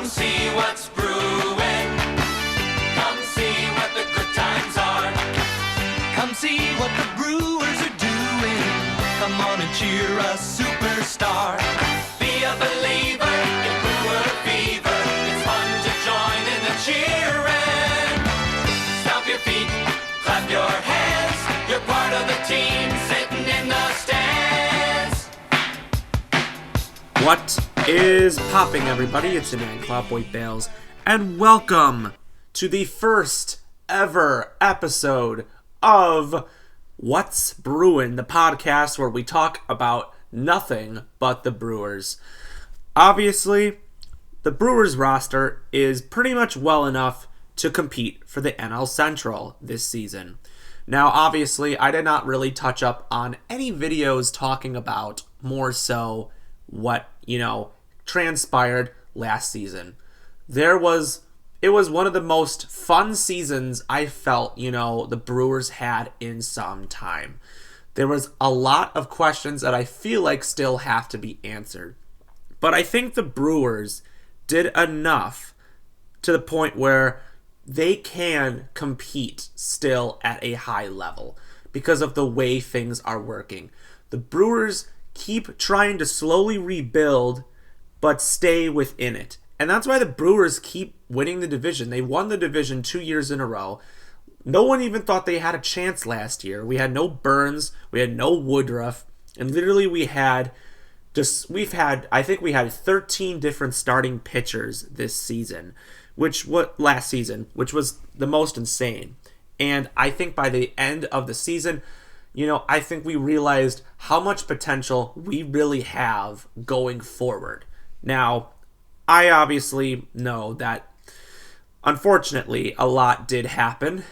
Come see what's brewing. Come see what the good times are. Come see what the Brewers are doing. Come on and cheer a superstar. Be a believer in Brewer fever. It's fun to join in the cheering. Stomp your feet, clap your hands. You're part of the team sitting in the stands. What is popping, everybody? It's your man, Cloudboy Bales, and welcome to the first ever episode of What's Brewing, the podcast where we talk about nothing but the Brewers. Obviously, the Brewers roster is pretty much well enough to compete for the NL Central this season. Now, obviously, I did not really touch up on any videos talking about more so what, transpired last season. It was one of the most fun seasons I felt, the Brewers had in some time. There was a lot of questions that I feel like still have to be answered. But I think the Brewers did enough to the point where they can compete still at a high level because of the way things are working. The Brewers keep trying to slowly rebuild but stay within it. And that's why the Brewers keep winning the division. They won the division 2 years in a row. No one even thought they had a chance last year. We had no Burns, we had no Woodruff, and literally we had 13 different starting pitchers this season, which was the most insane. And I think by the end of the season, I think we realized how much potential we really have going forward. Now, I obviously know that, unfortunately, a lot did happen,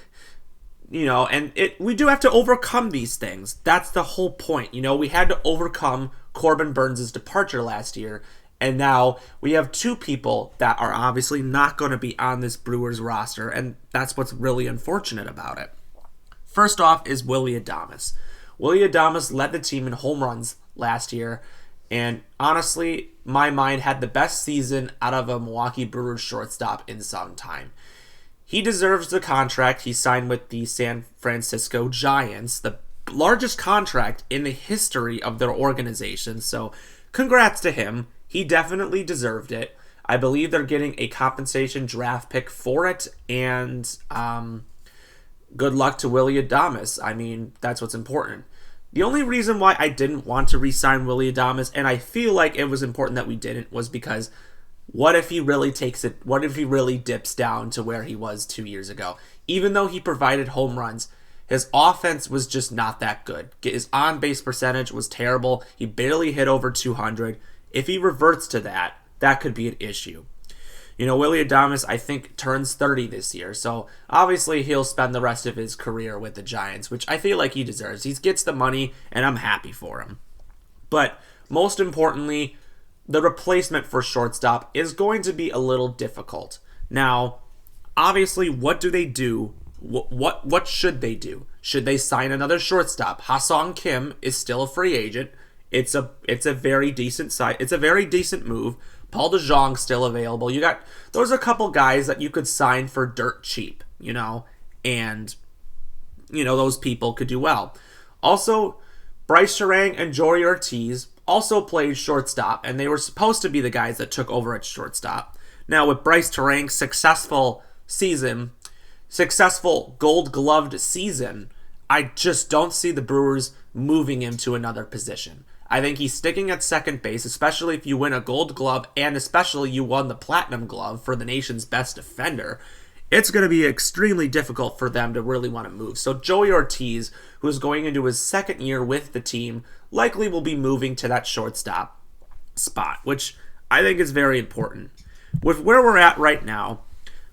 and we do have to overcome these things. That's the whole point. We had to overcome Corbin Burns' departure last year, and now we have two people that are obviously not going to be on this Brewers roster, and that's what's really unfortunate about it. First off is Willy Adames. Willy Adames led the team in home runs last year, and honestly, my mind had the best season out of a Milwaukee Brewers shortstop in some time. He deserves the contract he signed with the San Francisco Giants, the largest contract in the history of their organization, so congrats to him. He definitely deserved it. I believe they're getting a compensation draft pick for it, and good luck to Willy Adames. I mean, that's what's important. The only reason why I didn't want to re-sign Willy Adames, and I feel like it was important that we didn't, was because what if he really dips down to where he was 2 years ago? Even though he provided home runs, his offense was just not that good. His on-base percentage was terrible. He barely hit over 200. If he reverts to that, that could be an issue. Willy Adames, I think, turns 30 this year, so obviously he'll spend the rest of his career with the Giants, which I feel like he deserves. He gets the money, and I'm happy for him. But most importantly, the replacement for shortstop is going to be a little difficult. Now, obviously, what do they do? What should they do? Should they sign another shortstop? Ha-Seong Kim is still a free agent. It's a very decent move. Paul DeJong's still available. Those are a couple guys that you could sign for dirt cheap, and those people could do well. Also, Bryce Terang and Jory Ortiz also played shortstop, and they were supposed to be the guys that took over at shortstop. Now, with Bryce Terang's successful gold-gloved season, I just don't see the Brewers moving him to another position. I think he's sticking at second base, especially if you win a gold glove, and especially you won the platinum glove for the nation's best defender. It's going to be extremely difficult for them to really want to move. So Joey Ortiz, who is going into his second year with the team, likely will be moving to that shortstop spot, which I think is very important. With where we're at right now,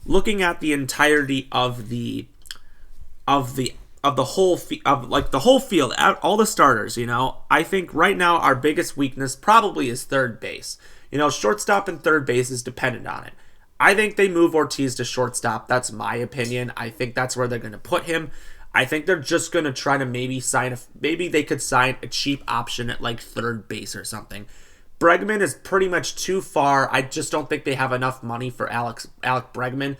looking at the entirety of the whole field, all the starters, I think right now our biggest weakness probably is third base. Shortstop and third base is dependent on it. I think they move Ortiz to shortstop. That's my opinion. I think that's where they're going to put him. I think they're just going to try to maybe they could sign a cheap option at like third base or something. Bregman is pretty much too far. I just don't think they have enough money for Alec Bregman.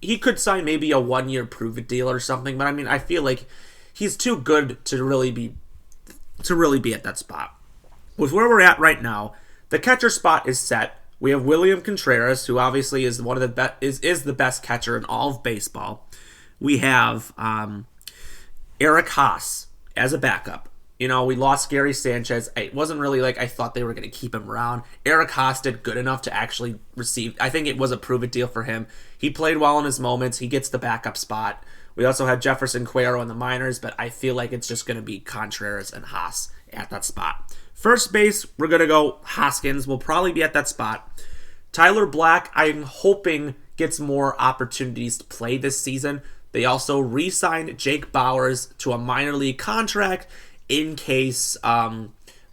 He could sign maybe a 1-year prove-it deal or something, but I mean, I feel like he's too good to really be at that spot. With where we're at right now, the catcher spot is set. We have William Contreras, who obviously is one of the is the best catcher in all of baseball. We have Eric Haas as a backup. You know, we lost Gary Sanchez. It wasn't really like I thought they were going to keep him around. Eric Haas did good enough to actually receive. I think it was a prove-it deal for him. He played well in his moments. He gets the backup spot. We also had Jefferson Cuero in the minors, but I feel like it's just going to be Contreras and Haas at that spot. First base, we're going to go Hoskins. Will probably be at that spot. Tyler Black, I'm hoping, gets more opportunities to play this season. They also re-signed Jake Bauers to a minor league contract in case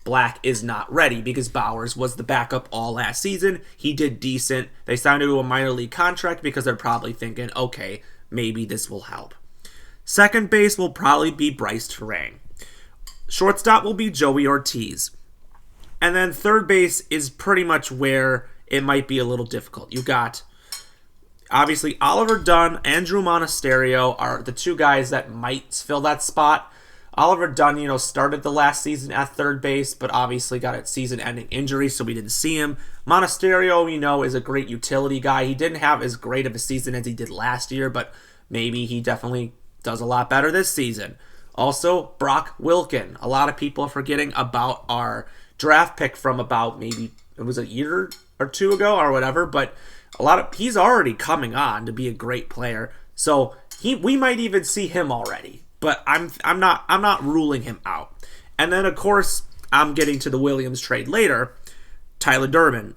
Black is not ready, because Bauers was the backup all last season. He did decent. They signed him to a minor league contract because they're probably thinking, okay, maybe this will help. Second base will probably be Bryce Terang. Shortstop will be Joey Ortiz. And then third base is pretty much where it might be a little difficult. You got, obviously, Oliver Dunn, Andrew Monasterio are the two guys that might fill that spot. Oliver Dunn, started the last season at third base, but obviously got a season-ending injury, so we didn't see him. Monasterio, is a great utility guy. He didn't have as great of a season as he did last year, but maybe he definitely does a lot better this season. Also, Brock Wilken. A lot of people are forgetting about our draft pick from about maybe it was a year or two ago or whatever, but he's already coming on to be a great player. So we might even see him already. But I'm not ruling him out. And then of course I'm getting to the Williams trade later. Caleb Durbin.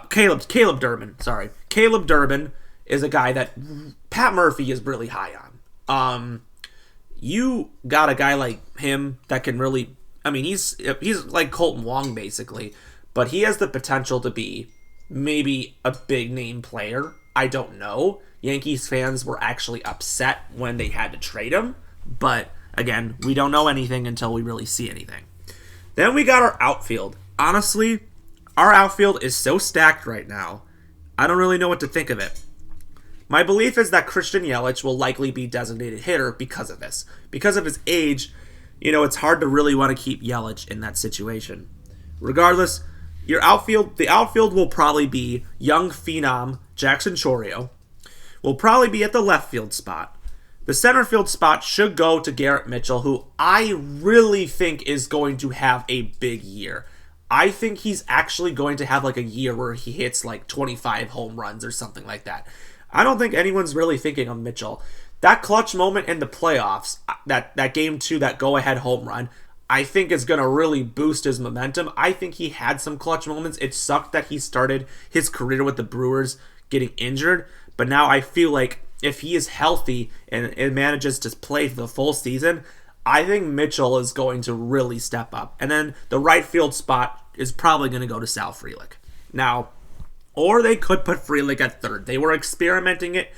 Caleb Durbin is a guy that Pat Murphy is really high on. You got a guy like him that can really, he's like Colton Wong basically, but he has the potential to be maybe a big name player. I don't know. Yankees fans were actually upset when they had to trade him. But, again, we don't know anything until we really see anything. Then we got our outfield. Honestly, our outfield is so stacked right now, I don't really know what to think of it. My belief is that Christian Yelich will likely be designated hitter because of this. Because of his age, it's hard to really want to keep Yelich in that situation. Regardless, the outfield will probably be young phenom Jackson Chourio. Will probably be at the left field spot. The center field spot should go to Garrett Mitchell, who I really think is going to have a big year. I think he's actually going to have like a year where he hits like 25 home runs or something like that. I don't think anyone's really thinking of Mitchell. That clutch moment in the playoffs, that game 2, that go-ahead home run, I think is going to really boost his momentum. I think he had some clutch moments. It sucked that he started his career with the Brewers getting injured, but now I feel like if he is healthy and manages to play for the full season, I think Mitchell is going to really step up. And then the right field spot is probably going to go to Sal Frelick. Now, or they could put Frelick at third. They were experimenting it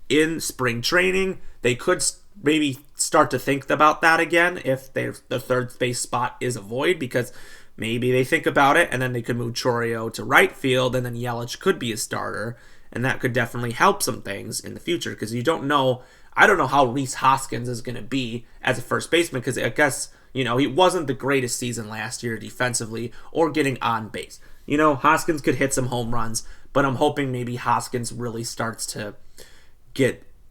in spring training. They could maybe start to think about that again if the third base spot is a void, because maybe they think about it and then they could move Chourio to right field and then Yelich could be a starter. And that could definitely help some things in the future, because you don't know. I don't know how Rhys Hoskins is going to be as a first baseman, because I guess, he wasn't the greatest season last year defensively or getting on base. Hoskins could hit some home runs, but I'm hoping maybe Hoskins really starts to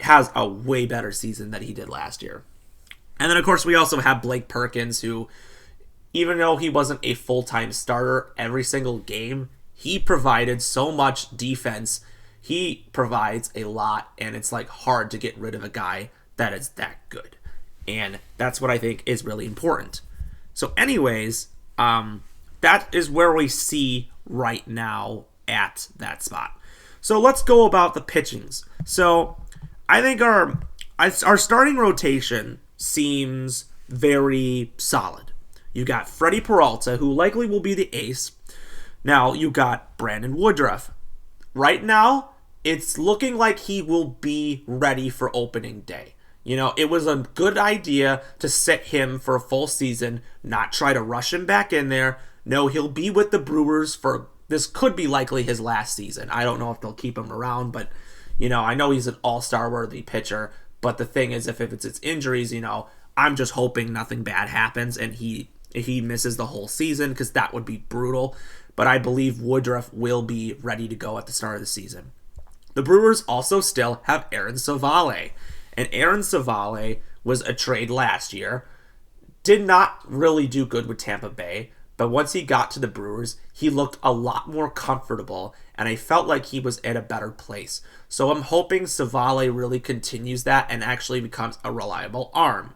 has a way better season than he did last year. And then, of course, we also have Blake Perkins, who, even though he wasn't a full-time starter every single game, he provided so much defense. He provides a lot, and it's like hard to get rid of a guy that is that good. And that's what I think is really important. So anyways, that is where we see right now at that spot. So let's go about the pitchings. So I think our starting rotation seems very solid. You got Freddie Peralta, who likely will be the ace. Now you got Brandon Woodruff. Right now, it's looking like he will be ready for opening day. It was a good idea to sit him for a full season, not try to rush him back in there, No, he'll be with the Brewers for, this could be likely his last season. I don't know if they'll keep him around, but, I know he's an all-star worthy pitcher. But the thing is, if it's injuries, I'm just hoping nothing bad happens and he misses the whole season, because that would be brutal. But I believe Woodruff will be ready to go at the start of the season. The Brewers also still have Aaron Savale. And Aaron Savale was a trade last year. Did not really do good with Tampa Bay. But once he got to the Brewers, he looked a lot more comfortable. And I felt like he was at a better place. So I'm hoping Savale really continues that and actually becomes a reliable arm.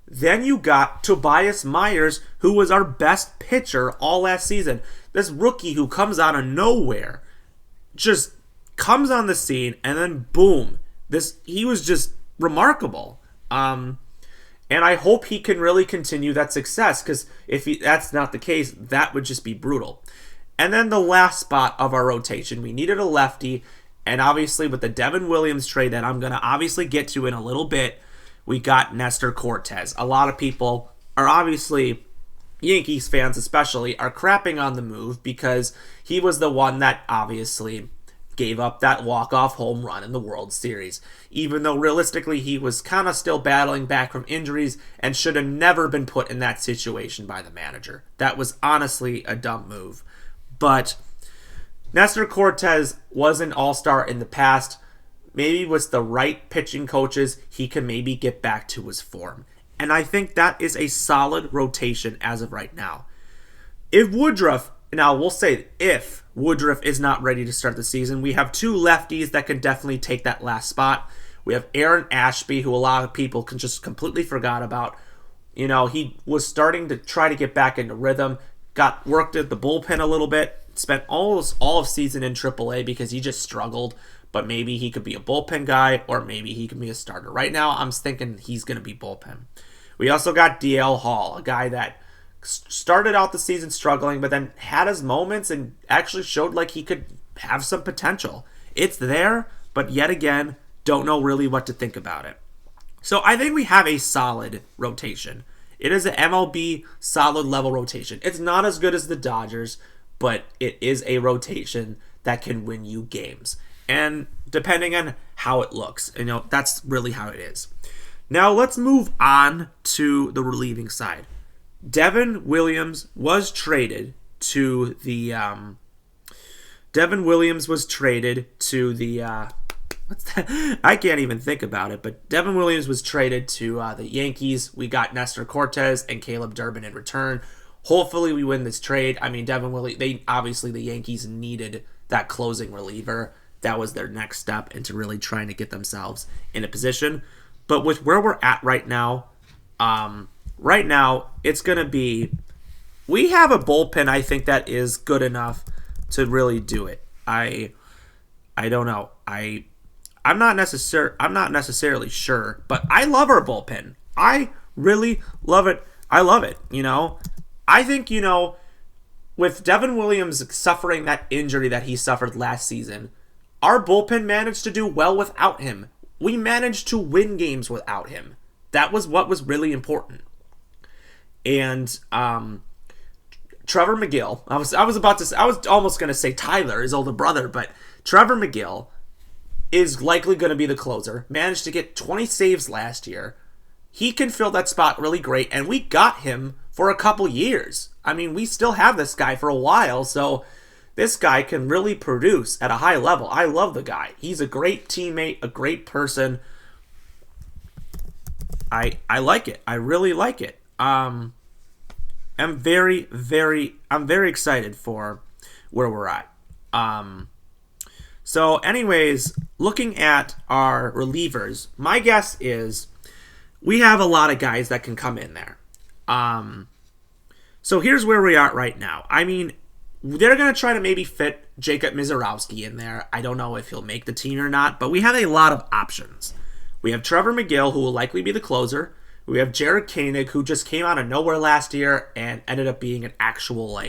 Then you got Tobias Myers, who was our best pitcher all last season. This rookie who comes out of nowhere, just comes on the scene, and then boom, he was just remarkable. And I hope he can really continue that success, because if that's not the case, that would just be brutal. And then the last spot of our rotation, we needed a lefty, and obviously with the Devin Williams trade that I'm going to obviously get to in a little bit, we got Nestor Cortes. A lot of people are obviously, Yankees fans especially, are crapping on the move because he was the one that obviously gave up that walk-off home run in the World Series. Even though realistically he was kind of still battling back from injuries and should have never been put in that situation by the manager. That was honestly a dumb move. But Nestor Cortes was an all-star in the past. Maybe with the right pitching coaches, he can maybe get back to his form. And I think that is a solid rotation as of right now. If Woodruff is not ready to start the season, we have two lefties that can definitely take that last spot. We have Aaron Ashby, who a lot of people can just completely forgot about. He was starting to try to get back into rhythm, got worked at the bullpen a little bit, spent almost all of season in AAA because he just struggled. But maybe he could be a bullpen guy, or maybe he could be a starter. Right now, I'm thinking he's going to be bullpen. We also got DL Hall, a guy that started out the season struggling, but then had his moments and actually showed like he could have some potential. It's there, but yet again, don't know really what to think about it. So I think we have a solid rotation. It is an MLB solid level rotation. It's not as good as the Dodgers, but it is a rotation that can win you games. And depending on how it looks, that's really how it is. Now let's move on to the relieving side. Devin Williams was traded to the what's that? I can't even think about it, but Devin Williams was traded to the Yankees. We got Nestor Cortes and Caleb Durbin in return. Hopefully we win this trade. I mean, Devin Williams, the Yankees needed that closing reliever. That was their next step into really trying to get themselves in a position. But with where we're at right now, it's going to be, we have a bullpen, I think, that is good enough to really do it. I don't know. I'm not necessarily sure, but I love our bullpen. I really love it. I love it. I think, with Devin Williams suffering that injury that he suffered last season, our bullpen managed to do well without him. We managed to win games without him. That was what was really important. And Trevor McGill, I was almost going to say Tyler, his older brother, but Trevor McGill is likely going to be the closer. Managed to get 20 saves last year. He can fill that spot really great, and we got him for a couple years. I mean, we still have this guy for a while, so this guy can really produce at a high level. I love the guy. He's a great teammate, a great person. I like it. I really like it. I'm very excited for where we're at. So anyways, looking at our relievers, my guess is we have a lot of guys that can come in there. So here's where we are right now. I mean, they're going to try to maybe fit Jacob Mizorowski in there. I don't know if he'll make the team or not, but we have a lot of options. We have Trevor McGill, who will likely be the closer. We have Jared Koenig, who just came out of nowhere last year and ended up being an actual,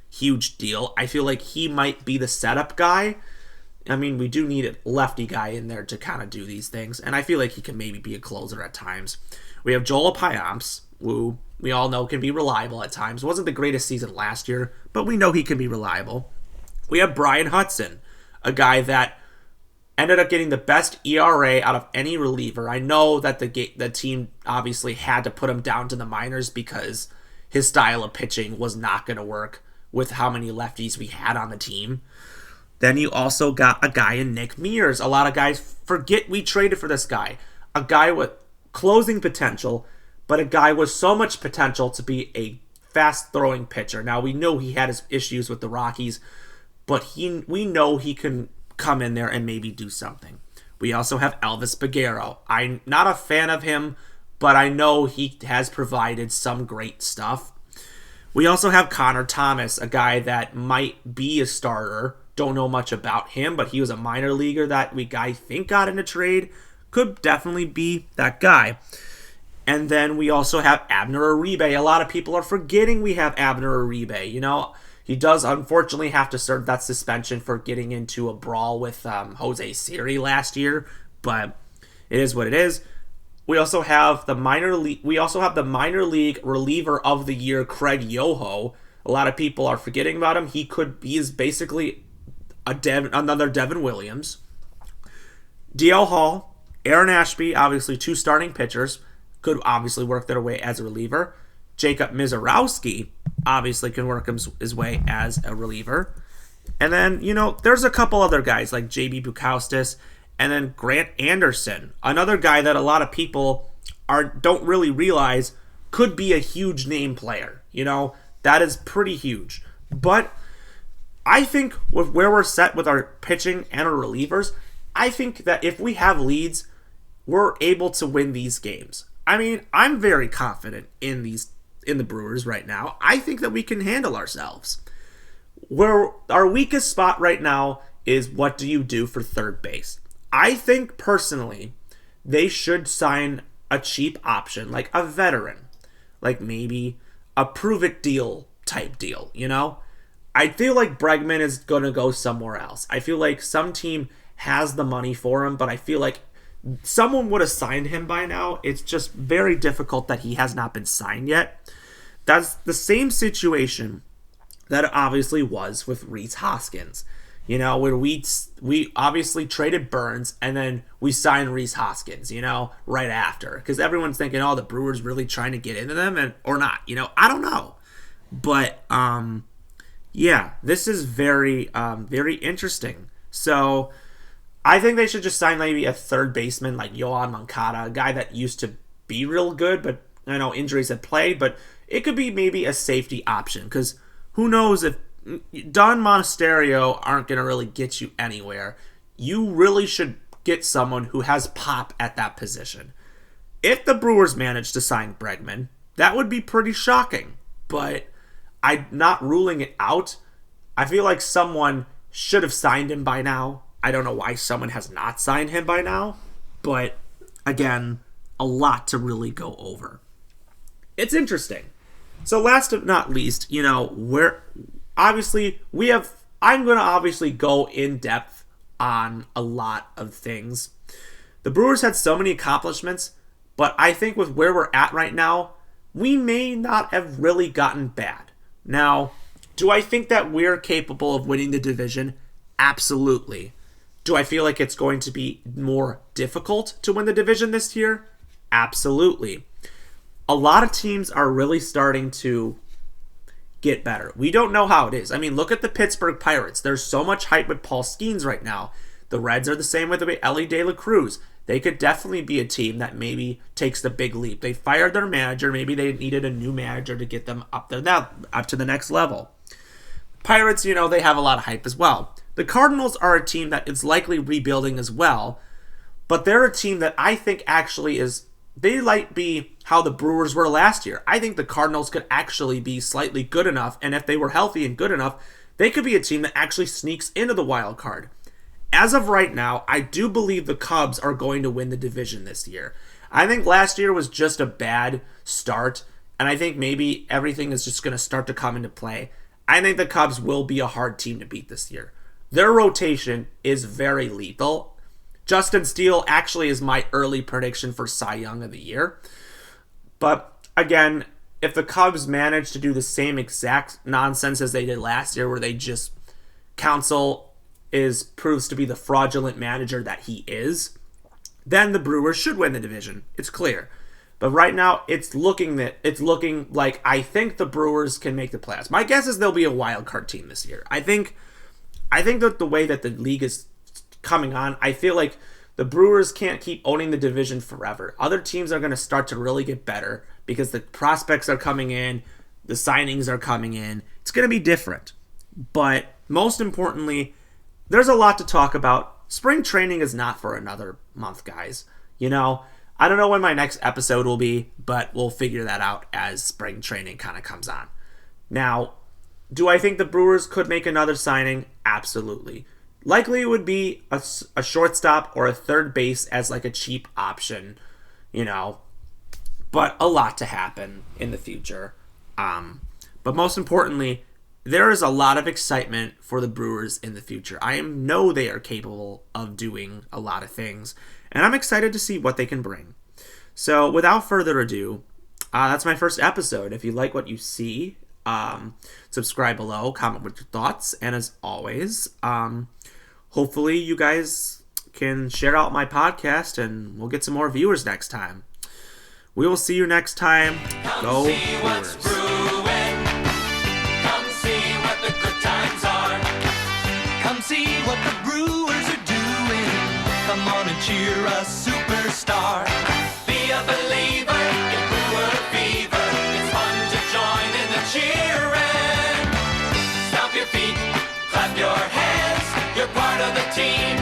huge deal. I feel like he might be the setup guy. I mean, we do need a lefty guy in there to kind of do these things, and I feel like he can maybe be a closer at times. We have Joel Payamps, who we all know can be reliable at times. Wasn't the greatest season last year, but we know he can be reliable. We have Brian Hudson, a guy that ended up getting the best ERA out of any reliever. I know that the team obviously had to put him down to the minors because his style of pitching was not going to work with how many lefties we had on the team. Then you also got a guy in Nick Mears. A lot of guys forget we traded for this guy. A guy with closing potential, but a guy with so much potential to be a fast-throwing pitcher. Now, we know he had his issues with the Rockies, but we know he can come in there and maybe do something. We also have Elvis Peguero. I'm not a fan of him, but I know he has provided some great stuff. We also have Connor Thomas, a guy that might be a starter. Don't know much about him, but he was a minor leaguer that I think got in a trade. Could definitely be that guy. And then we also have Abner Uribe. A lot of people are forgetting we have Abner Uribe. You know, he does unfortunately have to serve that suspension for getting into a brawl with Jose Siri last year, but it is what it is. We also have the minor league. We also have the minor league reliever of the year, Craig Yoho. A lot of people are forgetting about him. He is basically another Devin Williams. DL Hall, Aaron Ashby, obviously two starting pitchers, could obviously work their way as a reliever. Jacob Mizorowski obviously can work his way as a reliever. And then, there's a couple other guys like J.B. Bukauskas and then Grant Anderson, another guy that a lot of people don't really realize could be a huge name player. That is pretty huge. But I think with where we're set with our pitching and our relievers, I think that if we have leads, we're able to win these games. I mean, I'm very confident in the Brewers right now. I think that we can handle ourselves. Where our weakest spot right now is what do you do for third base? I think personally they should sign a cheap option, like a veteran, like maybe a prove-it deal type deal, I feel like Bregman is going to go somewhere else. I feel like some team has the money for him, but I feel like someone would have signed him by now. It's just very difficult that he has not been signed yet. That's the same situation that it obviously was with Rhys Hoskins. Where we obviously traded Burns and then we signed Rhys Hoskins, right after. Because everyone's thinking, the Brewers really trying to get into them or not. I don't know. But, yeah, this is very, very interesting. So I think they should just sign maybe a third baseman like Yoan Moncada, a guy that used to be real good, but I know injuries have played. But it could be maybe a safety option because who knows if Don Monasterio aren't going to really get you anywhere. You really should get someone who has pop at that position. If the Brewers manage to sign Bregman, that would be pretty shocking. But I'm not ruling it out. I feel like someone should have signed him by now. I don't know why someone has not signed him by now. But, again, a lot to really go over. It's interesting. So last but not least, obviously, I'm going to obviously go in depth on a lot of things. The Brewers had so many accomplishments, but I think with where we're at right now, we may not have really gotten bad. Now, do I think that we're capable of winning the division? Absolutely. Do I feel like it's going to be more difficult to win the division this year? Absolutely. A lot of teams are really starting to get better. We don't know how it is. I mean, look at the Pittsburgh Pirates. There's so much hype with Paul Skeens right now. The Reds are the same with Ellie De La Cruz. They could definitely be a team that maybe takes the big leap. They fired their manager. Maybe they needed a new manager to get them up to the next level. Pirates, they have a lot of hype as well. The Cardinals are a team that is likely rebuilding as well, but they're a team that I think actually they might be how the Brewers were last year. I think the Cardinals could actually be slightly good enough, and if they were healthy and good enough, they could be a team that actually sneaks into the wild card. As of right now, I do believe the Cubs are going to win the division this year. I think last year was just a bad start, and I think maybe everything is just going to start to come into play. I think the Cubs will be a hard team to beat this year. Their rotation is very lethal. Justin Steele actually is my early prediction for Cy Young of the year. But again, if the Cubs manage to do the same exact nonsense as they did last year, where they just Counsell proves to be the fraudulent manager that he is, then the Brewers should win the division. It's clear. But right now, it's looking like I think the Brewers can make the playoffs. My guess is they'll be a wild card team this year. I think that the way that the league is coming on, I feel like the Brewers can't keep owning the division forever. Other teams are going to start to really get better because the prospects are coming in, the signings are coming in. It's going to be different. But most importantly, there's a lot to talk about. Spring training is not for another month, guys. I don't know when my next episode will be, but we'll figure that out as spring training kind of comes on. Now, do I think the Brewers could make another signing? Absolutely. Likely it would be a shortstop or a third base as like a cheap option, but a lot to happen in the future. But most importantly, there is a lot of excitement for the Brewers in the future. I know they are capable of doing a lot of things, and I'm excited to see what they can bring. So without further ado, that's my first episode. If you like what you see, subscribe below, comment with your thoughts, and as always, hopefully you guys can share out my podcast and we'll get some more viewers next time. We will see you next time. Go Brewers. See what the Brewers are doing. Come on and cheer a superstar. Be a believer in Brewer fever. It's fun to join in the cheering. Stomp your feet, clap your hands. You're part of the team.